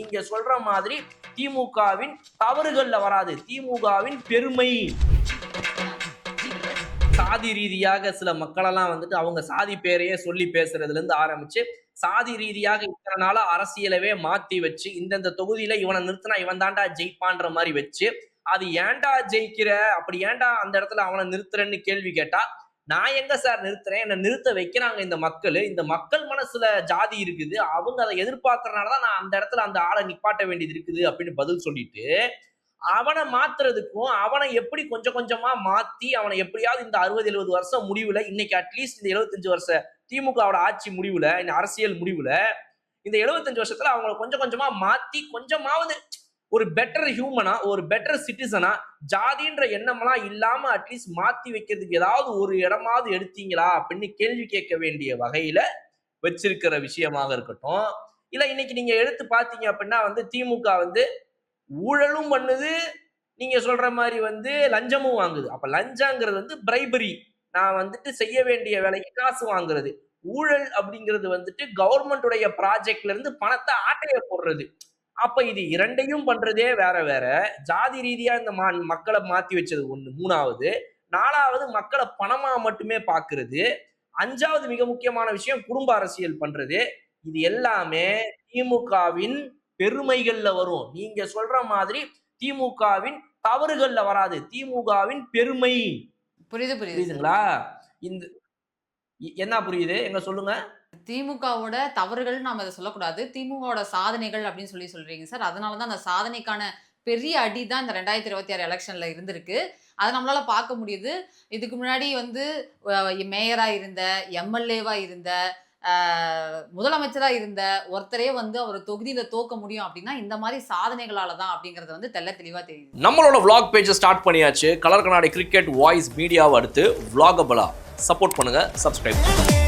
நீங்க சொல்ற மாதிரி திமுகவின் தவறுகள்ல வராது, திமுகவின் பெருமை. சாதி ரீதியாக சில மக்களெல்லாம் வந்துட்டு அவங்க சாதி பேரையே சொல்லி பேசுறதுல இருந்து ஆரம்பிச்சு சாதி ரீதியாக இத்தனை நாளா அரசியலவே மாத்தி வச்சு இந்தந்த தொகுதியில இவனை நிறுத்தினா இவன் தாண்டா ஜெயிப்பான்ற மாதிரி வச்சு அது ஏன்டா ஜெயிக்கிற, அப்படி ஏன்டா அந்த இடத்துல அவனை நிறுத்துறேன்னு கேள்வி கேட்டா நான் எங்க சார் நிறுத்துறேன், என்னை நிறுத்த வைக்கிறாங்க இந்த மக்கள் மனசுல ஜாதி இருக்குது, அவங்க அதை எதிர்பார்க்கறதுனாலதான் நான் அந்த இடத்துல அந்த ஆளை நிப்பாட்ட வேண்டியது இருக்குது அப்படின்னு பதில் சொல்லிட்டு அவனை மாத்துறதுக்கும் அவனை எப்படி கொஞ்சம் கொஞ்சமா மாத்தி அவனை எப்படியாவது இந்த 60-70 வருஷம் முடிவுல இன்னைக்கு அட்லீஸ்ட் இந்த 75 வருஷ திமுகவோட ஆட்சி முடிவுல இந்த அரசியல் முடிவுல இந்த 75 வருஷத்துல அவங்களை கொஞ்சம் கொஞ்சமா மாத்தி கொஞ்சமாவது ஒரு பெட்டர் ஹியூமனா ஒரு பெட்டர் சிட்டிசனா ஜாதின்ற எண்ணமெல்லாம் இல்லாம அட்லீஸ்ட் மாத்தி வைக்கிறதுக்கு ஏதாவது ஒரு இடமாவது எடுத்தீங்களா அப்படின்னு கேள்வி கேட்க வேண்டிய வகையில வச்சிருக்கிற விஷயமாக இருக்கட்டும். இல்ல இன்னைக்கு நீங்க எடுத்து பாத்தீங்க அப்படின்னா திமுக ஊழலும் பண்ணுது, நீங்க சொல்ற மாதிரி லஞ்சமும் வாங்குது. அப்ப லஞ்சங்கிறது பிரைபரி, நான் செய்ய வேண்டிய வேலைக்கு காசு வாங்குறது. ஊழல் அப்படிங்கிறது கவர்மெண்ட் உடைய ப்ராஜெக்ட்ல இருந்து பணத்தை ஆட்டைய போடுறது. அப்ப இது இரண்டையும் பண்றதே வேற வேற. ஜாதி ரீதியா இந்த மக்களை மாத்தி வச்சது ஒண்ணு, மூணாவது. நாலாவது மக்களை பணமா மட்டுமே பாக்குறது. அஞ்சாவது மிக முக்கியமான விஷயம் குடும்ப அரசியல் பண்றது. இது எல்லாமே திமுகவின் பெருமைகள்ல வரும். நீங்க சொல்ற மாதிரி திமுகவின் தவறுகள்ல வராது, திமுகவின் பெருமை. புரியுதுங்களா? இந்த என்ன புரியுது? எங்க சொல்லுங்க. திமுகவோட தவறுகள் நாம அதை சொல்லக்கூடாது, திமுகவோட சாதனைகள் அப்படின்னு சொல்றீங்க சார். அதனாலதான் அந்த சாதனைக்கான பெரிய அடி தான் இந்த 2026 எலெக்ஷன்ல இருந்திருக்கு. அதை நம்மளால பார்க்க முடியுது. இதுக்கு முன்னாடி மேயரா இருந்த, எம்எல்ஏவா இருந்த, முதலமைச்சரா இருந்த ஒருத்தரே அவர் தொகுதியில தோக்க முடியும் அப்படின்னா இந்த மாதிரி சாதனைகளால தான் அப்படிங்கறது தெள்ள தெளிவா தெரியுது. நம்மளோட vlog பேஜ் ஸ்டார்ட் பண்ணியாச்சு. கலர் கண்ணாடி கிரிக்கெட் வாய்ஸ் மீடியாவை அடுத்து vlogabala சப்போர்ட் பண்ணுங்க, சப்ஸ்கிரைப் பண்ணுங்க.